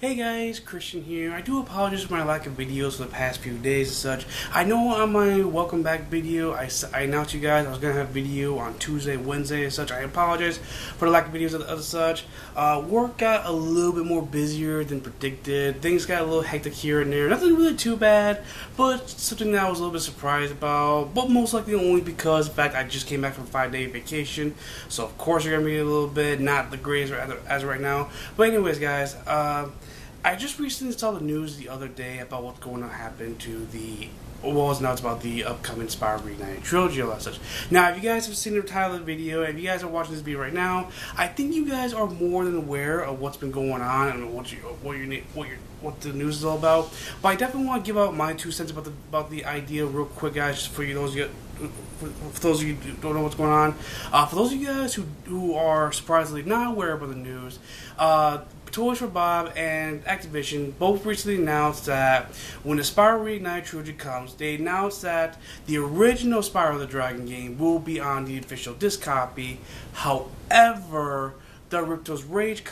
Hey guys, Christian here. I do apologize for my lack of videos for the past few days and such. I know on my welcome back video, I announced you guys I was going to have a video on Tuesday, Wednesday and such. I apologize for the lack of videos of such. Work got a little bit more busier than predicted. Things got a little hectic here and there. Nothing really too bad, but something that I was a little bit surprised about. But most likely only because, in fact, I just came back from a 5-day vacation. So of course you're going to be a little bit not the greatest as of right now. But anyways guys, I just recently saw the news the other day about what's going to happen to now it's about the upcoming Spyro Reignited trilogy and all that such. Now, if you guys have seen the title of the video, and if you guys are watching this video right now, I think you guys are more than aware of what's been going on and what the news is all about. But I definitely want to give out my 2 cents about the idea real quick, guys, just for those of you who don't know what's going on. For those of you guys who are surprisingly not aware of the news, Toys for Bob and Activision both recently announced that when the Spyro Reignited trilogy comes, they announced that the original Spyro the Dragon game will be on the official disc copy. However, the Ripto's Rage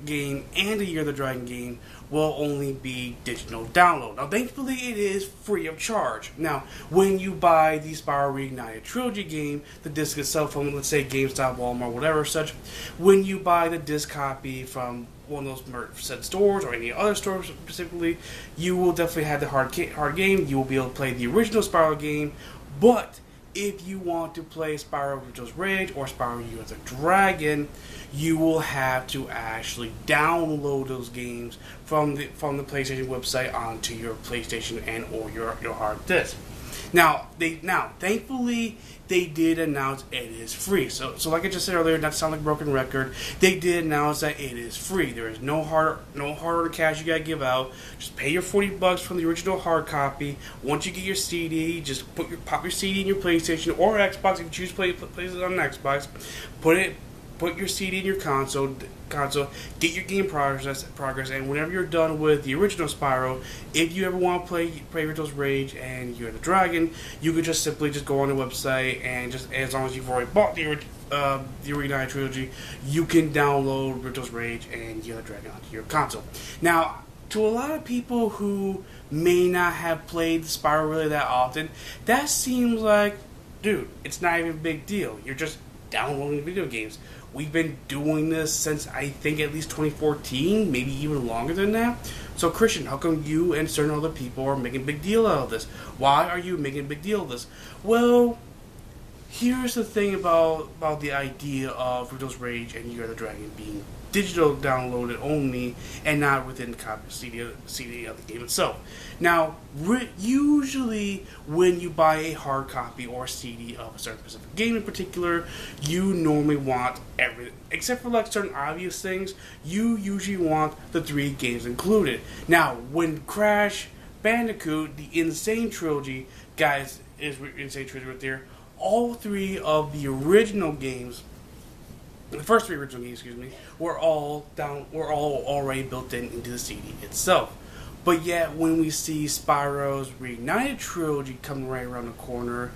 game and the Year of the Dragon game will only be digital download. Now, thankfully, it is free of charge. Now, when you buy the Spyro Reignited trilogy game, the disc itself from, let's say, GameStop, Walmart, whatever such, when you buy the disc copy from one of those said stores or any other store specifically, you will definitely have the hard game. You will be able to play the original Spyro game, but if you want to play Spyro Ripto's Rage or Spyro Year of the Dragon, you will have to actually download those games from the PlayStation website onto your PlayStation and or your hard disk. Now, thankfully, they did announce it is free. So like I just said earlier, not to sound like a broken record, they did announce that it is free. There is no hard cash you gotta give out. Just pay your $40 from the original hard copy. Once you get your CD, just pop your CD in your PlayStation or Xbox. If you choose to play it on an Xbox, put your CD in your console, get your game progress, and whenever you're done with the original Spyro, if you ever want to play Ripto's Rage and Year of the Dragon, you could just simply go on the website and just, as long as you've already bought the Reignited trilogy, you can download Ripto's Rage and Year of the Dragon onto your console. Now, to a lot of people who may not have played Spyro really that often, that seems like, dude, it's not even a big deal. You're just downloading video games. We've been doing this since I think at least 2014, maybe even longer than that. So Christian, how come you and certain other people are making a big deal out of this? Why are you making a big deal of this? Well, here's the thing about the idea of Ripto's Rage and Year of the Dragon being digital downloaded only and not within the CD of the game itself. Now, usually when you buy a hard copy or CD of a certain specific game in particular, you normally want everything, except for like certain obvious things, you usually want the 3 games included. Now, when Crash Bandicoot, the Insane Trilogy, guys, is Insane Trilogy right there, all 3 of the original games, the first 3 original games, were all already built into the CD itself. But yet, when we see Spyro's Reignited trilogy coming right around the corner,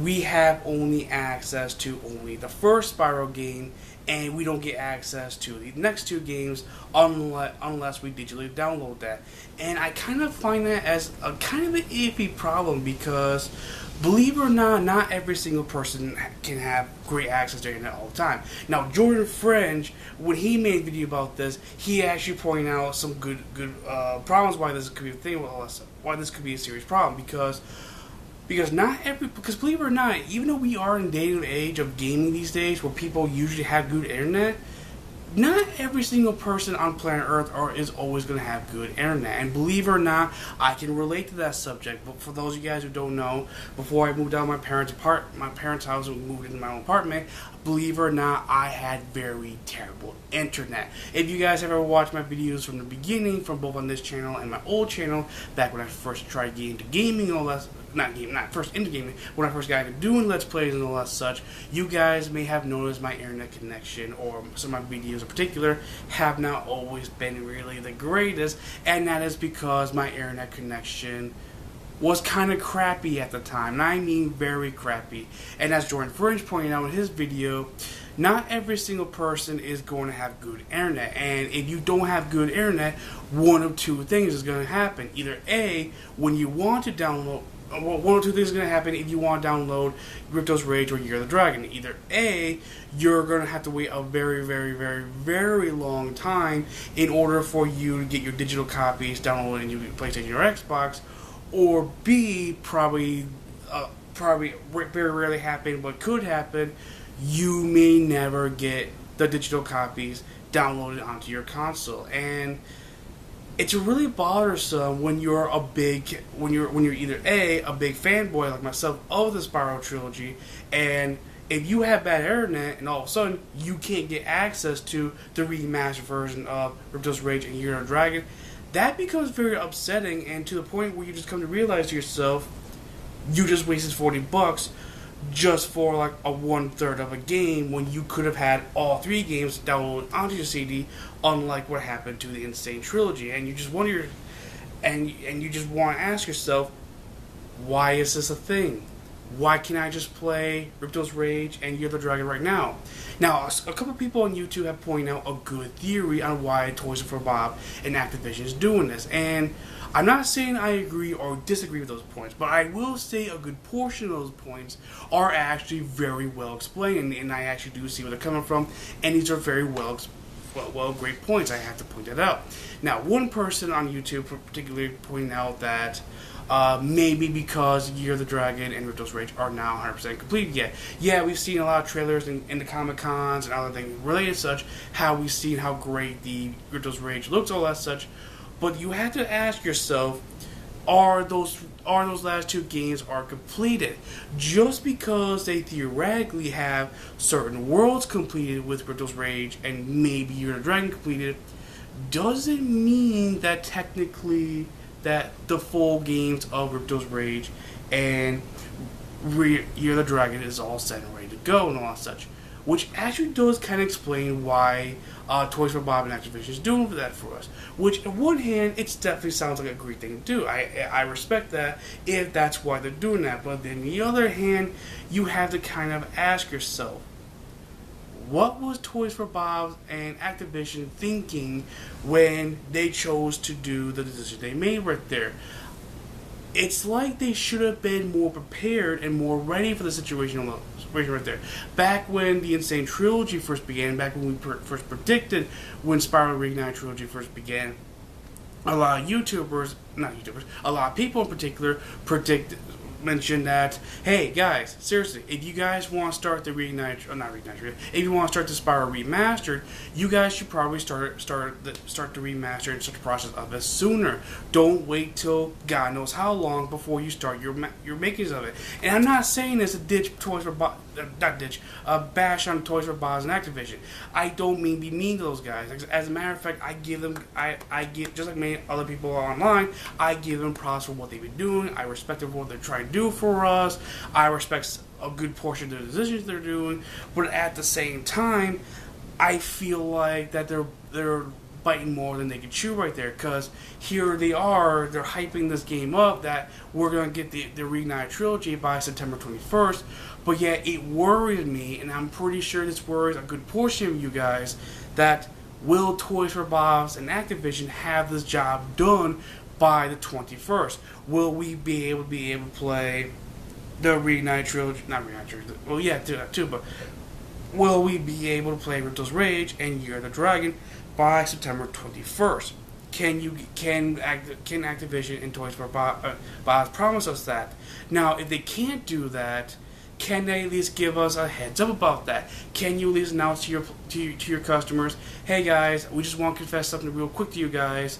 we have only access to only the first Spyro game, and we don't get access to the next 2 games unless we digitally download that. And I kind of find that as a kind of an iffy problem because, believe it or not every single person can have great access to the internet all the time. Now, Jordan Fringe, when he made a video about this, he actually pointed out some good problems why this could be a thing, why this could be a serious problem, because believe it or not, even though we are in the day and age of gaming these days where people usually have good internet, not every single person on planet Earth is always going to have good internet. And believe it or not, I can relate to that subject. But for those of you guys who don't know, before I moved out of my parents' house and moved into my own apartment, believe it or not, I had very terrible internet. If you guys have ever watched my videos from the beginning, from both on this channel and my old channel, back when I first tried getting into gaming and all that, not first into gaming, when I first got into doing Let's Plays and all that such, you guys may have noticed my internet connection, or some of my videos in particular, have not always been really the greatest, and that is because my internet connection was kind of crappy at the time, and I mean very crappy. And as Jordan Fringe pointed out in his video, not every single person is going to have good internet, and if you don't have good internet, one of two things is going to happen. Either A, when you want to download, well, one or two things is going to happen if you want to download Ripto's Rage or Year of the Dragon. Either A, you're going to have to wait a very, very, very, very long time in order for you to get your digital copies downloaded in your PlayStation or Xbox, or B, probably very rarely happen, but could happen, you may never get the digital copies downloaded onto your console. And it's really bothersome when you're when you're either a big fanboy like myself of the Spyro trilogy, and if you have bad internet and all of a sudden you can't get access to the remastered version of Ripto's Rage and Year of the Dragon, that becomes very upsetting, and to the point where you just come to realize to yourself, you just wasted $40 just for like a 1/3 of a game when you could have had all 3 games downloaded onto your CD, unlike what happened to the Insane Trilogy. And you just wonder, and you just want to ask yourself, why is this a thing? Why can't I just play Ripto's Rage and Year of the Dragon right now? Now, a couple people on YouTube have pointed out a good theory on why Toys for Bob and Activision is doing this, and I'm not saying I agree or disagree with those points, but I will say a good portion of those points are actually very well explained, and I actually do see where they're coming from, and these are very great points. I have to point that out. Now, one person on YouTube particularly pointing out that maybe because Year of the Dragon and Ripto's Rage are now 100% completed. Yeah, we've seen a lot of trailers in the Comic Cons and other things related to such, how we've seen how great the Ripto's Rage looks, all that such. But you have to ask yourself, are those last 2 games are completed? Just because they theoretically have certain worlds completed with Ripto's Rage and maybe Year of the Dragon completed, doesn't mean that technically that the full games of Ripto's Rage and Year of the Dragon is all set and ready to go and all that such. Which actually does kind of explain why Toys for Bob and Activision is doing that for us. Which, on one hand, it definitely sounds like a great thing to do. I respect that if that's why they're doing that. But then, on the other hand, you have to kind of ask yourself, what was Toys for Bob and Activision thinking when they chose to do the decision they made right there? It's like they should have been more prepared and more ready for the situation right there. Back when the Insane Trilogy first began, back when we first predicted when Spyro Reignited Trilogy first began, a lot of a lot of people in particular mentioned that, hey guys, seriously, if you guys want to start the if you want to start the Spyro Remastered, you guys should probably start the remaster and start the process of it sooner. Don't wait till God knows how long before you start your makings of it. And I'm not saying this to ditch Toys for Bob, bash on Toys for Bob and Activision. I don't mean to be mean to those guys. As a matter of fact, I give just like many other people online, I give them props for what they've been doing. I respect them for what they're trying to do for us. I respect a good portion of the decisions they're doing, but at the same time, I feel like that they're biting more than they can chew right there, because here they're hyping this game up that we're going to get the Reignited Trilogy by September 21st, but yet it worries me, and I'm pretty sure this worries a good portion of you guys, that will Toys for Bob and Activision have this job done by the 21st? Will we be able to play the Reignited Trilogy, not Reignited Trilogy, well yeah, do that too, but will we be able to play Ripto's Rage and Year of the Dragon by September 21st? Can Activision and Toys for Bob promise us that? Now, if they can't do that, can they at least give us a heads up about that? Can you at least announce to your customers, hey guys, we just want to confess something real quick to you guys.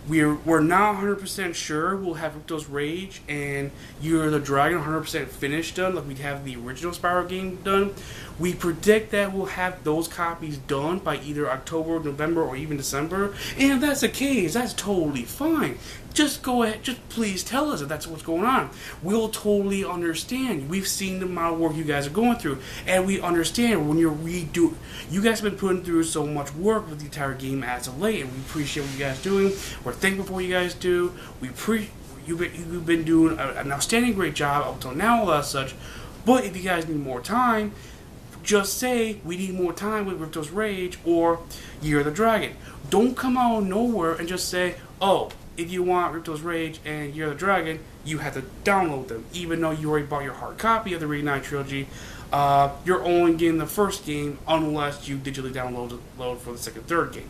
We're not 100% sure we'll have Ripto's Rage and Year of the Dragon 100% finished done, like we have the original Spyro game done. We predict that we'll have those copies done by either October, November, or even December. And if that's the case, that's totally fine. Just go ahead, just please tell us if that's what's going on. We'll totally understand. We've seen the amount of work you guys are going through, and we understand when you're redoing. You guys have been putting through so much work with the entire game as of late, and we appreciate what you guys are doing. We're thankful for what you guys do. you've been doing an outstanding great job up until now, all that such. But if you guys need more time, just say we need more time with Ripto's Rage or Year of the Dragon. Don't come out of nowhere and just say, oh, if you want Ripto's Rage and Year of the Dragon, you have to download them. Even though you already bought your hard copy of the Reignited Trilogy, you're only getting the first game unless you digitally download for the second, third game.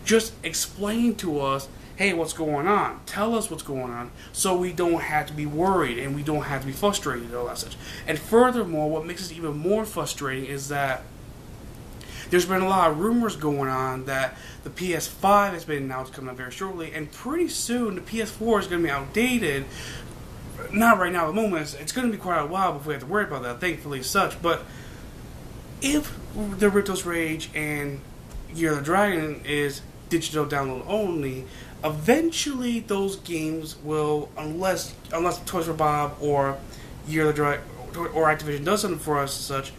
Just explain to us, hey, what's going on? Tell us what's going on so we don't have to be worried and we don't have to be frustrated and all that such. And furthermore, what makes it even more frustrating is that there's been a lot of rumors going on that the PS5 has been announced coming up very shortly, and pretty soon the PS4 is going to be outdated. Not right now at the moment, it's going to be quite a while before we have to worry about that, thankfully as such. But if the Ripto's Rage and Year of the Dragon is digital download only, eventually those games will, unless Toys for Bob or Year of the Dragon or Activision does something for us and such,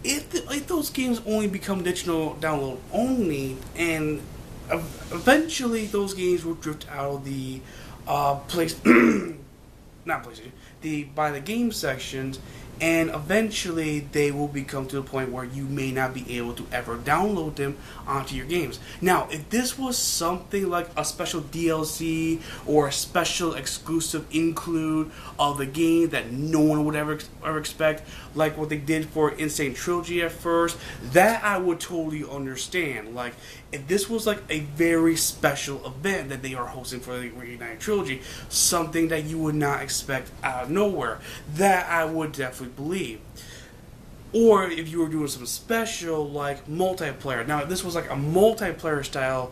if those games only become digital download only, and eventually those games will drift out of the not PlayStation, by the game sections, and eventually they will become to the point where you may not be able to ever download them onto your games. Now, if this was something like a special DLC or a special exclusive include of the game that no one would ever expect, like what they did for Insane Trilogy at first, that I would totally understand. Like, if this was like a very special event that they are hosting for the Reignited Trilogy, something that you would not expect out of nowhere, that I would definitely believe. Or if you were doing some special like multiplayer. Now, if this was like a multiplayer style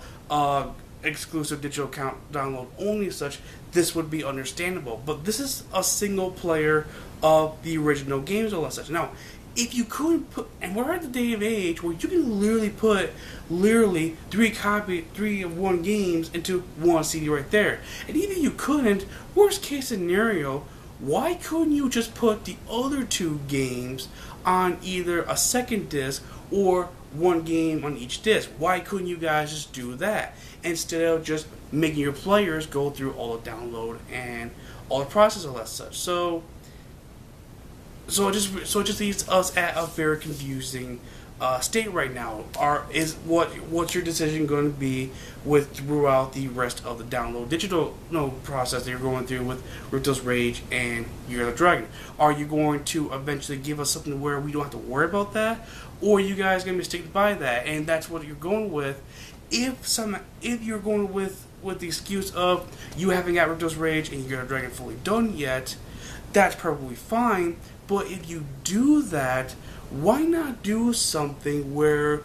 exclusive digital account download only such, this would be understandable. But this is a single player of the original games or such. Now, if you could put, and we're at the day of age where you can literally put three of one games into one CD right there. And even if you couldn't, worst case scenario, why couldn't you just put the other two games on either a second disc or one game on each disc? Why couldn't you guys just do that instead of just making your players go through all the download and all the process of that such? So it just leaves us at a very confusing state right now. What's your decision going to be throughout the rest of the download digital process that you're going through with Ripto's Rage and Year of the Dragon? Are you going to eventually give us something where we don't have to worry about that, or are you guys going to be sticking by that and that's what you're going with? If you're going with the excuse of you haven't got Ripto's Rage and Year of the Dragon fully done yet, that's probably fine. But if you do that, why not do something where,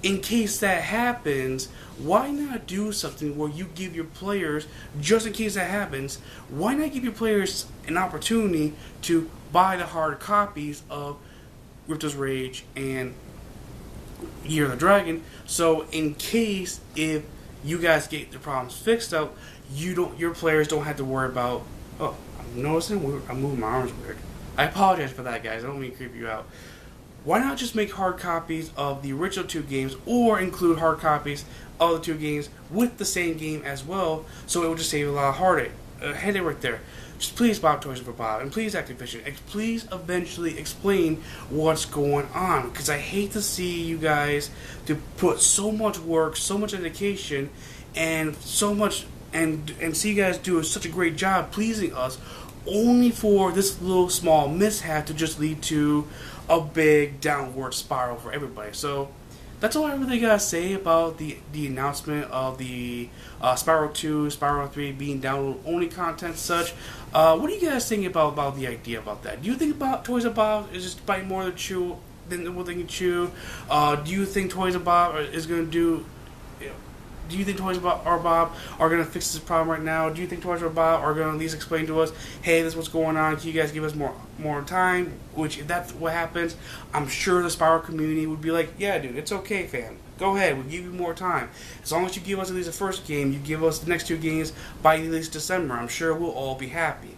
in case that happens, why not do something where you give your players, just in case that happens, why not give your players an opportunity to buy the hard copies of Ripto's Rage and Year of the Dragon, so in case if you guys get the problems fixed up, your players don't have to worry about, oh, I'm noticing I'm moving my arms weird. I apologize for that, guys. I don't mean to creep you out. Why not just make hard copies of the original two games, or include hard copies of the two games with the same game as well, so it will just save a lot of headache right there. Just please, Bob Toys for Bob, and please, Activision, please eventually explain what's going on, because I hate to see you guys to put so much work, so much dedication, and so much, and see you guys do such a great job pleasing us, only for this little small mishap to just lead to a big downward spiral for everybody. So that's all I really gotta say about the announcement of the Spyro 2, Spyro 3 being download only content such. What do you guys think about the idea about that? Do you think about Toys R Bob is just biting more than what they can chew? Do you think Toys R Bob is gonna do? Do you think Toys R Bob are going to fix this problem right now? Do you think Toys R Bob are going to at least explain to us, hey, this is what's going on, can you guys give us more time? Which, if that's what happens, I'm sure the Spyro community would be like, yeah, dude, it's okay, fam. Go ahead, we'll give you more time. As long as you give us at least the first game, you give us the next two games by at least December, I'm sure we'll all be happy.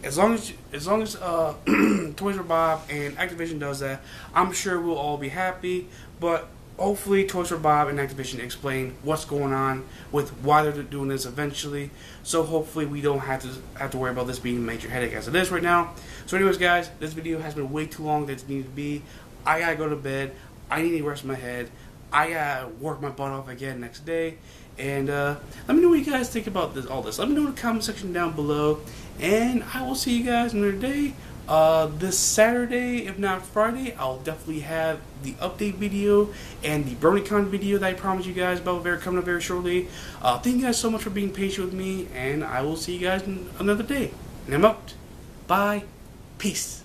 As long as Toys R Bob and Activision does that, I'm sure we'll all be happy. But hopefully Toys for Bob and Activision explain what's going on with why they're doing this eventually. So hopefully we don't have to worry about this being a major headache as it is right now. So anyways, guys, this video has been way too long than it needed to be. I gotta go to bed. I need to rest my head. I gotta work my butt off again next day. And let me know what you guys think about all this. Let me know in the comment section down below. And I will see you guys another day. This Saturday, if not Friday, I'll definitely have the update video and the BronyCon video that I promised you guys about coming up very shortly. Thank you guys so much for being patient with me, and I will see you guys in another day. And I'm out. Bye. Peace.